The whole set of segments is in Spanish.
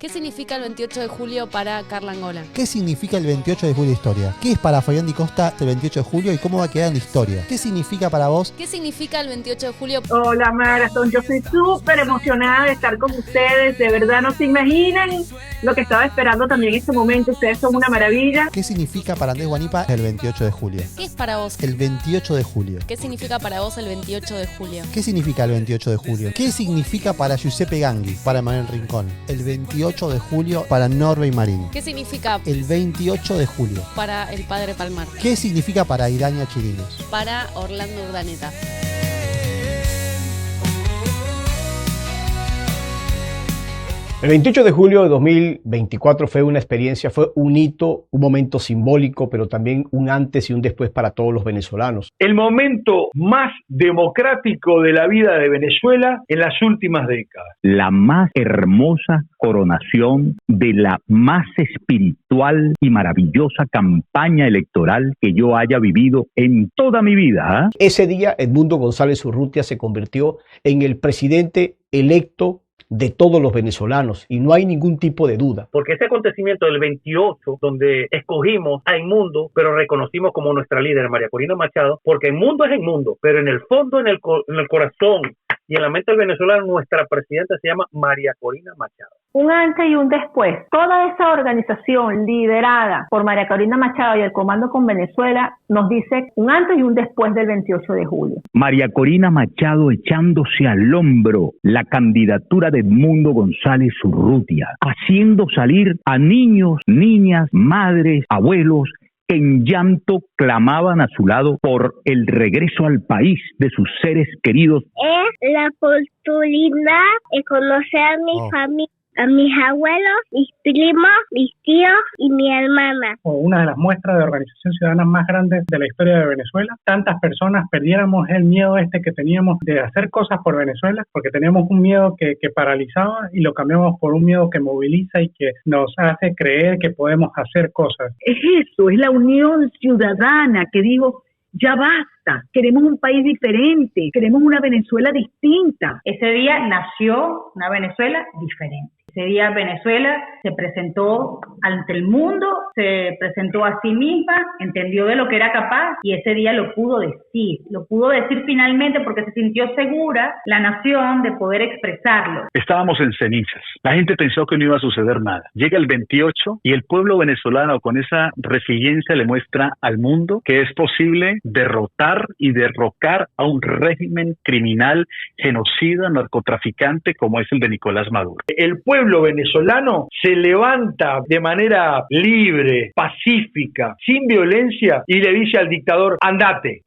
¿Qué significa el 28 de julio para Carla Angola? ¿Qué significa el 28 de julio de historia? ¿Qué es para Fabián Di Costa el 28 de julio y cómo va a quedar en la historia? ¿Qué significa para vos? ¿Qué significa el 28 de julio? Hola Marathon, yo estoy súper emocionada de estar con ustedes, de verdad no se imaginan lo que estaba esperando también en este momento, ustedes son una maravilla. ¿Qué significa para Andrés Guanipa el 28 de julio? ¿Qué es para vos? El 28 de julio. ¿Qué significa para vos el 28 de julio? ¿Qué significa el 28 de julio? ¿Qué significa para Giuseppe Gangui, para Manuel Rincón? El 28 de julio para Norbey Marín. ¿Qué significa El 28 de julio. para el padre Palmar? ¿Qué significa para Iraña Chirinos? Para Orlando Urdaneta. El 28 de julio de 2024 fue una experiencia, fue un hito, un momento simbólico, pero también un antes y un después para todos los venezolanos. El momento más democrático de la vida de Venezuela en las últimas décadas. La más hermosa coronación de la más espiritual y maravillosa campaña electoral que yo haya vivido en toda mi vida. Ese día, Edmundo González Urrutia se convirtió en el presidente electo de todos los venezolanos y no hay ningún tipo de duda. Porque ese acontecimiento del 28, donde escogimos a Edmundo, pero reconocimos como nuestra líder, María Corina Machado, porque Edmundo es Edmundo, pero en el fondo, en el corazón y en la mente del venezolano, nuestra presidenta se llama María Corina Machado. Un antes y un después. Toda esa organización liderada por María Corina Machado y el Comando con Venezuela nos dice un antes y un después del 28 de julio. María Corina Machado echándose al hombro la candidatura de Edmundo González Urrutia, haciendo salir a niños, niñas, madres, abuelos, que en llanto clamaban a su lado por el regreso al país de sus seres queridos. Es la oportunidad de conocer a mi familia, a mis abuelos, mis primos, mis tíos y mi hermana. Una de las muestras de organización ciudadana más grandes de la historia de Venezuela. Tantas personas perdiéramos el miedo que teníamos de hacer cosas por Venezuela, porque teníamos un miedo que paralizaba y lo cambiamos por un miedo que moviliza y que nos hace creer que podemos hacer cosas. Es eso, es la unión ciudadana que digo, ya basta, queremos un país diferente, queremos una Venezuela distinta. Ese día nació una Venezuela diferente. Ese día Venezuela se presentó ante el mundo, se presentó a sí misma, entendió de lo que era capaz y ese día lo pudo decir finalmente porque se sintió segura la nación de poder expresarlo. Estábamos en cenizas, la gente pensó que no iba a suceder nada. Llega el 28 y el pueblo venezolano con esa resiliencia le muestra al mundo que es posible derrotar y derrocar a un régimen criminal, genocida, narcotraficante como es el de Nicolás Maduro. El pueblo venezolano se levanta de manera libre, pacífica, sin violencia y le dice al dictador, andate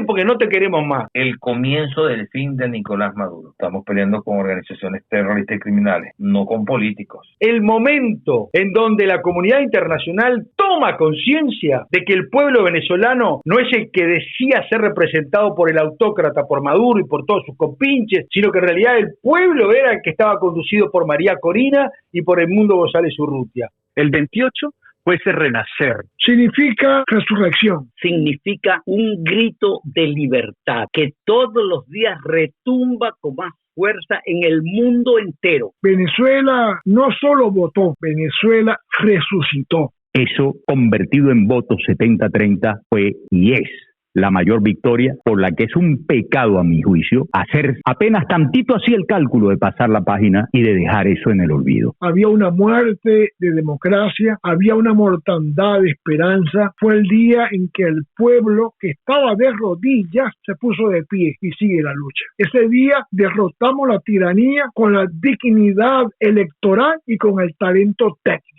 porque no te queremos más. El comienzo del fin de Nicolás Maduro. Estamos peleando con organizaciones terroristas y criminales, no con políticos. El momento en donde la comunidad internacional toma conciencia de que el pueblo venezolano no es el que decía ser representado por el autócrata, por Maduro y por todos sus compinches, sino que en realidad el pueblo era el que estaba conducido por María Corina y por Edmundo González Urrutia. El 28 fue ese renacer. Significa resurrección. Significa un grito de libertad que todos los días retumba con más fuerza en el mundo entero. Venezuela no solo votó, Venezuela resucitó. Eso, convertido en voto 70-30, fue y es la mayor victoria, por la que es un pecado a mi juicio hacer apenas tantito así el cálculo de pasar la página y de dejar eso en el olvido. Había una muerte de democracia, había una mortandad de esperanza. Fue el día en que el pueblo que estaba de rodillas se puso de pie y sigue la lucha. Ese día derrotamos la tiranía con la dignidad electoral y con el talento técnico.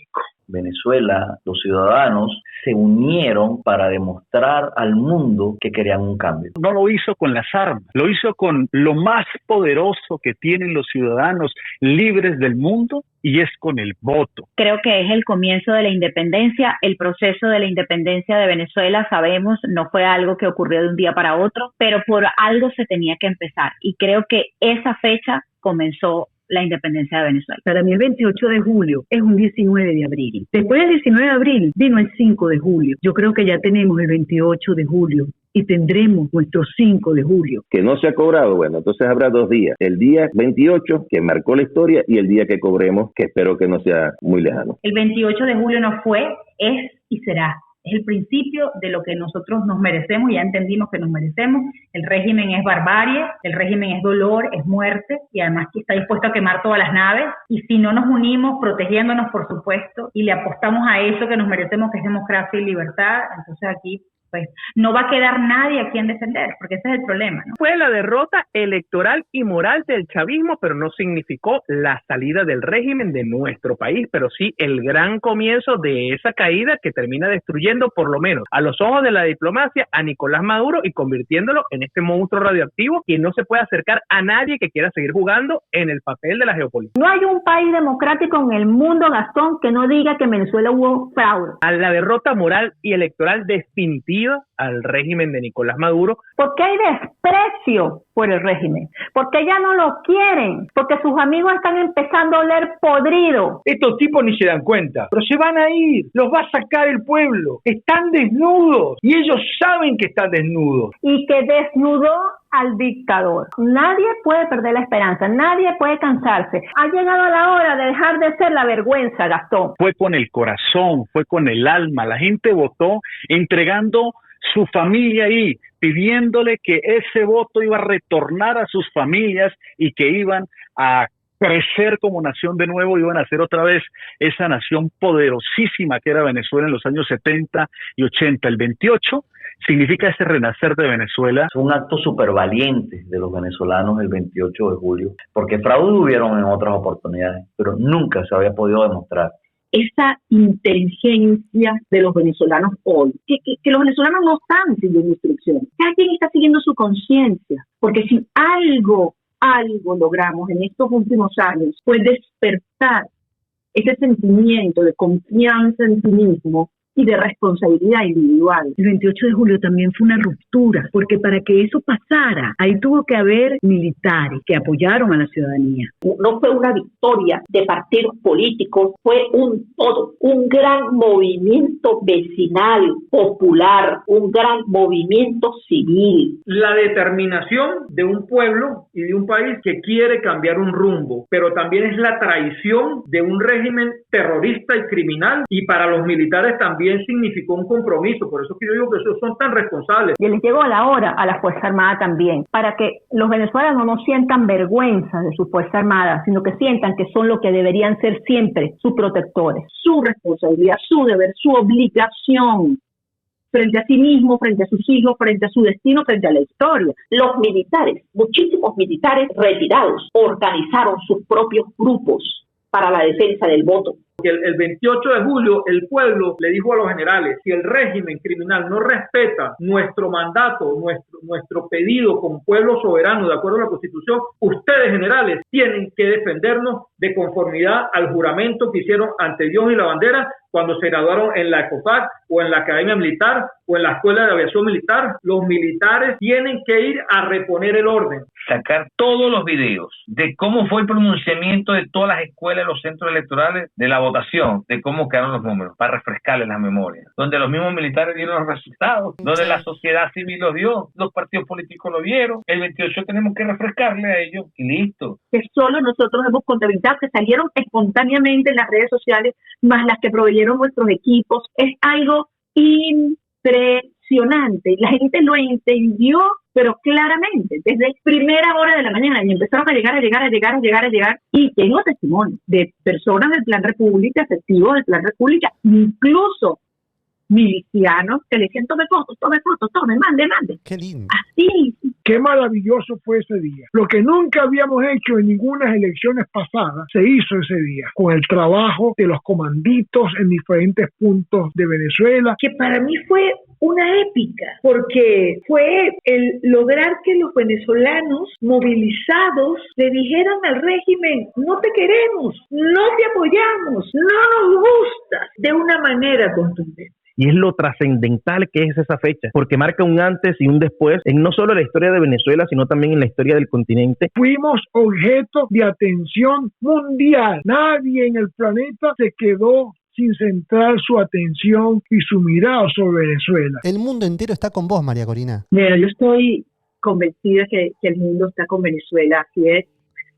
Venezuela, los ciudadanos se unieron para demostrar al mundo que querían un cambio. No lo hizo con las armas, lo hizo con lo más poderoso que tienen los ciudadanos libres del mundo y es con el voto. Creo que es el comienzo de la independencia. El proceso de la independencia de Venezuela, sabemos, no fue algo que ocurrió de un día para otro, pero por algo se tenía que empezar y creo que esa fecha comenzó la independencia de Venezuela. Para mí el 28 de julio es un 19 de abril. Después del 19 de abril vino el 5 de julio. Yo creo que ya tenemos el 28 de julio y tendremos nuestro 5 de julio. Que no se ha cobrado, bueno, entonces habrá 2 días. El día 28, que marcó la historia, y el día que cobremos, que espero que no sea muy lejano. El 28 de julio no fue, es y será. Es el principio de lo que nosotros nos merecemos, ya entendimos que nos merecemos. El régimen es barbarie, el régimen es dolor, es muerte, y además que está dispuesto a quemar todas las naves. Y si no nos unimos, protegiéndonos, por supuesto, y le apostamos a eso que nos merecemos, que es democracia y libertad, entonces aquí pues no va a quedar nadie a quien defender, porque ese es el problema, ¿no? Fue la derrota electoral y moral del chavismo, pero no significó la salida del régimen de nuestro país, pero sí el gran comienzo de esa caída que termina destruyendo, por lo menos a los ojos de la diplomacia, a Nicolás Maduro y convirtiéndolo en este monstruo radioactivo que no se puede acercar a nadie que quiera seguir jugando en el papel de la geopolítica. No hay un país democrático en el mundo, Gastón, que no diga que en Venezuela hubo fraude. A la derrota moral y electoral definitiva al régimen de Nicolás Maduro. Porque hay desprecio por el régimen, porque ya no lo quieren, porque sus amigos están empezando a oler podrido. Estos tipos ni se dan cuenta, pero se van a ir, los va a sacar el pueblo, están desnudos y ellos saben que están desnudos. Y que desnudó al dictador. Nadie puede perder la esperanza, nadie puede cansarse. Ha llegado la hora de dejar de ser la vergüenza, Gastón. Fue con el corazón, fue con el alma. La gente votó entregando su familia ahí, pidiéndole que ese voto iba a retornar a sus familias y que iban a crecer como nación de nuevo, iban a ser otra vez esa nación poderosísima que era Venezuela en los años 70 y 80. El 28 significa ese renacer de Venezuela. Es un acto súper valiente de los venezolanos el 28 de julio, porque fraude hubieron en otras oportunidades, pero nunca se había podido demostrar. Esa inteligencia de los venezolanos hoy, que los venezolanos no están siguiendo instrucciones, cada quien está siguiendo su conciencia, porque si algo logramos en estos últimos años fue despertar ese sentimiento de confianza en sí mismo y de responsabilidad individual. El 28 de julio también fue una ruptura, porque para que eso pasara, ahí tuvo que haber militares que apoyaron a la ciudadanía. No fue una victoria de partidos políticos, fue un todo, un gran movimiento vecinal, popular, un gran movimiento civil. La determinación de un pueblo y de un país que quiere cambiar un rumbo, pero también es la traición de un régimen terrorista y criminal, y para los militares también significó un compromiso. Por eso que yo digo que esos son tan responsables. Y les llegó la hora a la Fuerza Armada también, para que los venezolanos no sientan vergüenza de su Fuerza Armada, sino que sientan que son lo que deberían ser siempre, sus protectores. Su responsabilidad, su deber, su obligación frente a sí mismo, frente a sus hijos, frente a su destino, frente a la historia. Los militares, muchísimos militares retirados, organizaron sus propios grupos para la defensa del voto. El 28 de julio el pueblo le dijo a los generales: si el régimen criminal no respeta nuestro mandato, nuestro pedido como pueblo soberano de acuerdo a la Constitución, ustedes, generales, tienen que defendernos de conformidad al juramento que hicieron ante Dios y la bandera cuando se graduaron en la ECOFAC o en la Academia Militar o en la Escuela de Aviación Militar. Los militares tienen que ir a reponer el orden. Sacar todos los videos de cómo fue el pronunciamiento de todas las escuelas, los centros electorales, de la votación, de cómo quedaron los números, para refrescarles la memoria, donde los mismos militares dieron los resultados, donde la sociedad civil los dio, los partidos políticos lo vieron. El 28 tenemos que refrescarle a ellos y listo. Que solo nosotros hemos contabilizado, que salieron espontáneamente en las redes sociales, más las que proveyeron nuestros equipos. Es algo impresionante. La gente lo entendió, pero claramente, desde primera hora de la mañana, y empezaron a llegar, y tengo testimonio de personas del Plan República, efectivos del Plan República, incluso milicianos que le decían: tome fotos, mande. Qué lindo. Así. Qué maravilloso fue ese día. Lo que nunca habíamos hecho en ninguna elecciones pasadas se hizo ese día, con el trabajo de los comanditos en diferentes puntos de Venezuela. Que para mí fue una épica, porque fue el lograr que los venezolanos movilizados le dijeran al régimen: no te queremos, no te apoyamos, no nos gustas, de una manera contundente. Y es lo trascendental que es esa fecha, porque marca un antes y un después en no solo la historia de Venezuela, sino también en la historia del continente. Fuimos objeto de atención mundial. Nadie en el planeta se quedó sin centrar su atención y su mirada sobre Venezuela. El mundo entero está con vos, María Corina. Mira, yo estoy convencida que el mundo está con Venezuela, así es,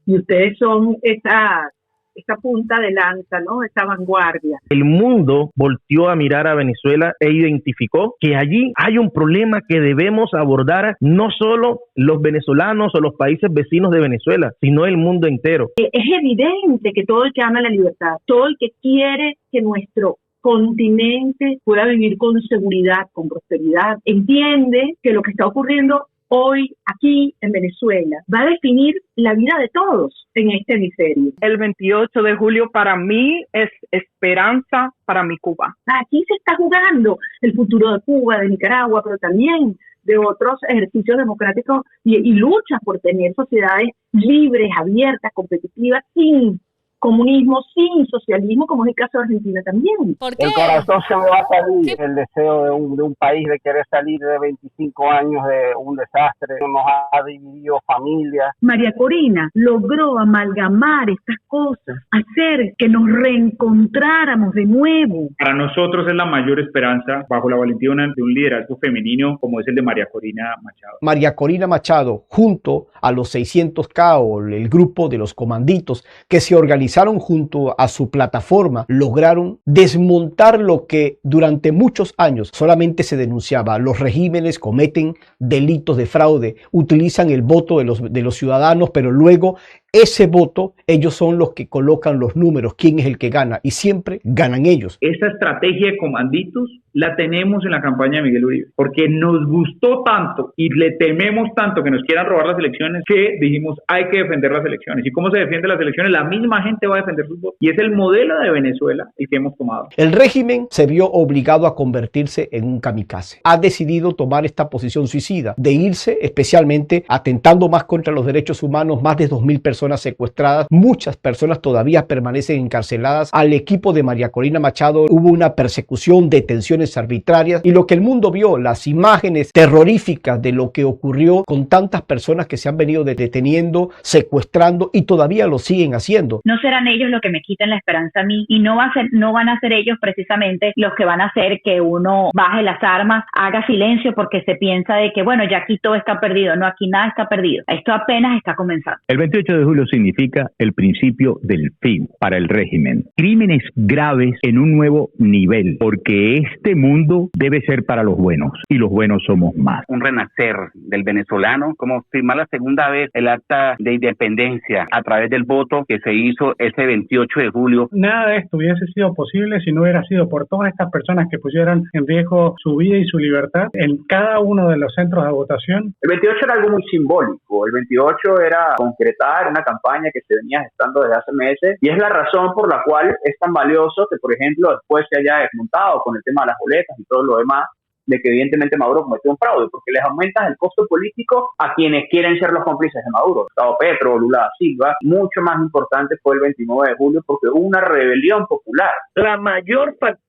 y ustedes son esa punta de lanza, ¿no? Esa vanguardia. El mundo volteó a mirar a Venezuela e identificó que allí hay un problema que debemos abordar no solo los venezolanos o los países vecinos de Venezuela, sino el mundo entero. Es evidente que todo el que ama la libertad, todo el que quiere que nuestro continente pueda vivir con seguridad, con prosperidad, entiende que lo que está ocurriendo hoy aquí en Venezuela va a definir la vida de todos en este hemisferio. El 28 de julio para mí es esperanza para mi Cuba. Aquí se está jugando el futuro de Cuba, de Nicaragua, pero también de otros ejercicios democráticos y luchas por tener sociedades libres, abiertas, competitivas, sin comunismo, sin socialismo, como es el caso de Argentina también. ¿Por qué? El corazón se me va a salir. El deseo de un país de querer salir de 25 años de un desastre, nos ha dividido familias. María Corina logró amalgamar estas cosas, hacer que nos reencontráramos de nuevo. Para nosotros es la mayor esperanza bajo la valentía de un liderazgo femenino como es el de María Corina Machado. María Corina Machado, junto a los 600K o el grupo de los comanditos que se organizaron junto a su plataforma, lograron desmontar lo que durante muchos años solamente se denunciaba. Los regímenes cometen delitos de fraude, utilizan el voto de los ciudadanos, pero luego ese voto, ellos son los que colocan los números, quién es el que gana, y siempre ganan ellos. Esa estrategia de comanditos la tenemos en la campaña de Miguel Uribe, porque nos gustó tanto y le tememos tanto que nos quieran robar las elecciones que dijimos hay que defender las elecciones. ¿Y cómo se defienden las elecciones? La misma gente va a defender sus votos. Y es el modelo de Venezuela el que hemos tomado. El régimen se vio obligado a convertirse en un kamikaze. Ha decidido tomar esta posición suicida, de irse especialmente atentando más contra los derechos humanos, más de 2.000 personas secuestradas, muchas personas todavía permanecen encarceladas. Al equipo de María Corina Machado hubo una persecución, detenciones arbitrarias, y lo que el mundo vio, las imágenes terroríficas de lo que ocurrió con tantas personas que se han venido deteniendo, secuestrando y todavía lo siguen haciendo. No serán ellos los que me quiten la esperanza a mí, y no van a ser ellos precisamente los que van a hacer que uno baje las armas, haga silencio porque se piensa de que bueno, ya aquí todo está perdido. No, aquí nada está perdido. Esto apenas está comenzando. El 28 de julio significa el principio del fin para el régimen. Crímenes graves en un nuevo nivel, porque este mundo debe ser para los buenos, y los buenos somos más. Un renacer del venezolano, como firmar la segunda vez el acta de independencia a través del voto que se hizo ese 28 de julio. Nada de esto hubiese sido posible si no hubiera sido por todas estas personas que pusieron en riesgo su vida y su libertad en cada uno de los centros de votación. El 28 era algo muy simbólico. El 28 era concretar una campaña que se venía gestando desde hace meses, y es la razón por la cual es tan valioso que, por ejemplo, después se haya desmontado con el tema de las boletas y todo lo demás, de que evidentemente Maduro cometió un fraude, porque les aumentas el costo político a quienes quieren ser los cómplices de Maduro. Gustavo Petro, Lula da Silva. Mucho más importante fue el 29 de julio porque hubo una rebelión popular. La mayor factura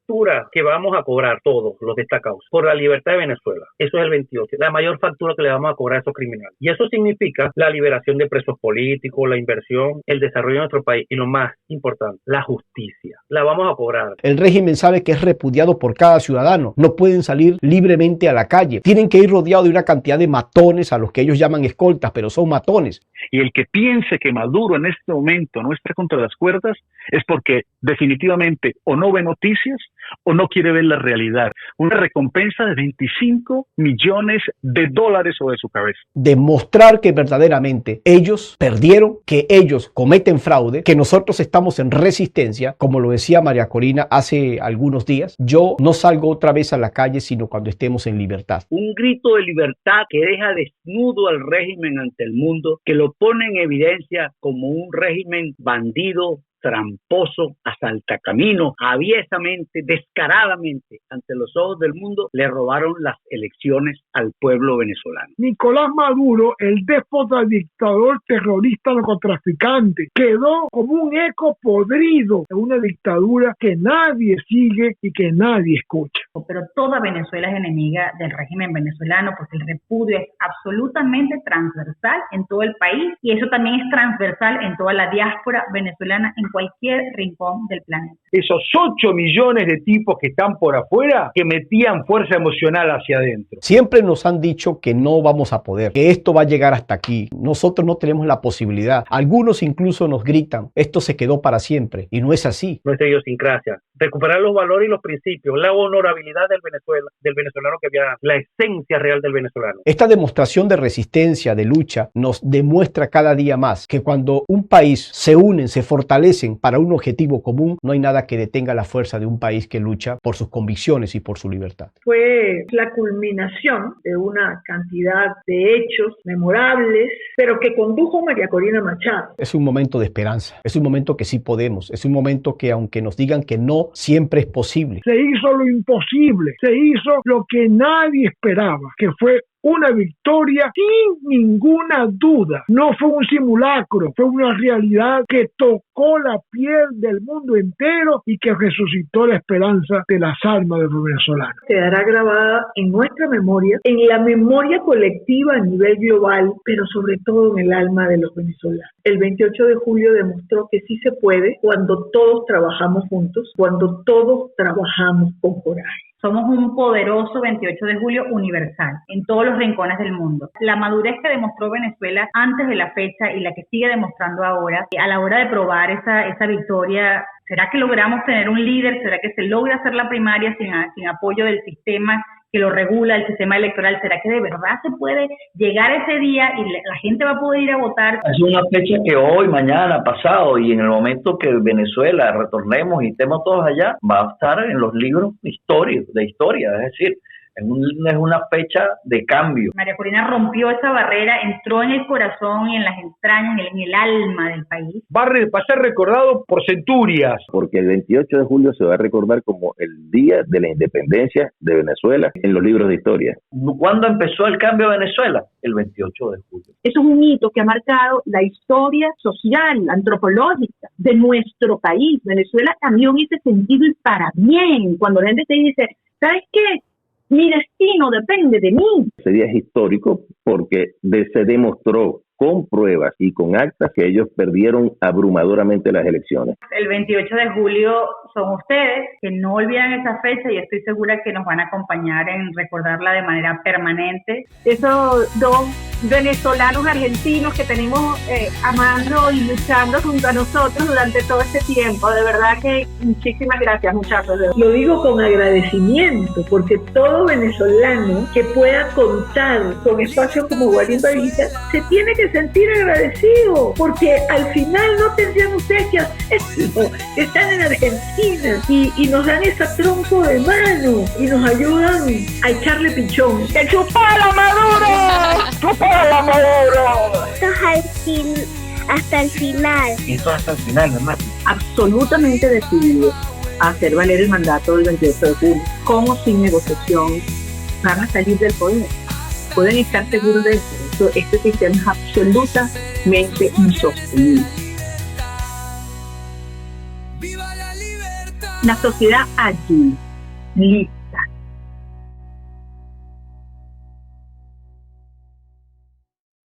que vamos a cobrar todos los destacados por la libertad de Venezuela, eso es el 28, la mayor factura que le vamos a cobrar a esos criminales. Y eso significa la liberación de presos políticos, la inversión, el desarrollo de nuestro país y lo más importante, la justicia. La vamos a cobrar. El régimen sabe que es repudiado por cada ciudadano. No pueden salir libremente a la calle. Tienen que ir rodeados de una cantidad de matones a los que ellos llaman escoltas, pero son matones. Y el que piense que Maduro en este momento no está contra las cuerdas es porque definitivamente o no ve noticias o no quiere ver la realidad. Una recompensa de $25 millones sobre su cabeza. Demostrar que verdaderamente ellos perdieron, que ellos cometen fraude, que nosotros estamos en resistencia, como lo decía María Corina hace algunos días. Yo no salgo otra vez a la calle sino cuando estemos en libertad. Un grito de libertad que deja desnudo al régimen ante el mundo, que lo pone en evidencia como un régimen bandido, tramposo, asaltacamino, aviesamente, descaradamente, ante los ojos del mundo, le robaron las elecciones al pueblo venezolano. Nicolás Maduro, el déspota, dictador, terrorista, narcotraficante, quedó como un eco podrido de una dictadura que nadie sigue y que nadie escucha. pero toda Venezuela es enemiga del régimen venezolano porque el repudio es absolutamente transversal en todo el país y eso también es transversal en toda la diáspora venezolana en cualquier rincón del planeta. Esos 8 millones de tipos que están por afuera que metían fuerza emocional hacia adentro. Siempre nos han dicho que no vamos a poder, que esto va a llegar hasta aquí. Nosotros no tenemos la posibilidad. Algunos incluso nos gritan, esto se quedó para siempre y no es así. Nuestra idiosincrasia, recuperar los valores y los principios, la honorabilidad del venezolano que había, la esencia real del venezolano. Esta demostración de resistencia, de lucha, nos demuestra cada día más que cuando un país se unen, se fortalecen para un objetivo común, no hay nada que detenga la fuerza de un país que lucha por sus convicciones y por su libertad. Fue la culminación de una cantidad de hechos memorables, pero que condujo María Corina Machado. Es un momento de esperanza, es un momento que sí podemos, es un momento que aunque nos digan que no, siempre es posible. Se hizo lo imposible, se hizo lo que nadie esperaba, que fue una victoria sin ninguna duda. No fue un simulacro, fue una realidad que tocó la piel del mundo entero y que resucitó la esperanza de las almas de los venezolanos. Quedará grabada en nuestra memoria, en la memoria colectiva a nivel global, pero sobre todo en el alma de los venezolanos. El 28 de julio demostró que sí se puede cuando todos trabajamos juntos, cuando todos trabajamos con coraje. Somos un poderoso 28 de julio universal en todos los rincones del mundo. La madurez que demostró Venezuela antes de la fecha y la que sigue demostrando ahora, a la hora de probar esa victoria, ¿será que logramos tener un líder? ¿Será que se logra hacer la primaria sin apoyo del sistema que lo regula, el sistema electoral? ¿Será que de verdad se puede llegar ese día y la gente va a poder ir a votar? Es una fecha que hoy, mañana, pasado y en el momento que Venezuela retornemos y estemos todos allá, va a estar en los libros de historia, es decir, es una fecha de cambio. María Corina rompió esa barrera, entró en el corazón y en las entrañas, en el alma del país. Va a ser recordado por centurias. Porque el 28 de julio se va a recordar como el día de la independencia de Venezuela en los libros de historia. ¿Cuándo empezó el cambio de Venezuela? El 28 de julio. Eso es un hito que ha marcado la historia social, antropológica de nuestro país. Venezuela cambió en ese sentido y para bien. Cuando la gente te dice, ¿sabes qué? Mi destino depende de mí. Ese día es histórico porque se demostró con pruebas y con actas que ellos perdieron abrumadoramente las elecciones. El 28 de julio son ustedes que no olvidan esa fecha y estoy segura que nos van a acompañar en recordarla de manera permanente. Esos dos venezolanos argentinos que tenemos amando y luchando junto a nosotros durante todo este tiempo. De verdad que muchísimas gracias, muchachos. Lo digo con agradecimiento porque todo venezolano que pueda contar con espacios como Guarimba Vita se tiene que sentir agradecido porque al final no tendrían ustedes que hacerlo. Están en Argentina y nos dan ese tronco de mano y nos ayudan a echarle pichón. ¡Que chupala, Maduro! ¡Chupala, Maduro! Hasta el final. Esto hasta el final, hermano. Absolutamente decidido a hacer valer el mandato del 28 de julio. Como sin negociación van a salir del poder. Pueden estar seguros de eso. Este sistema es absolutamente insostenible. La sociedad allí, lista,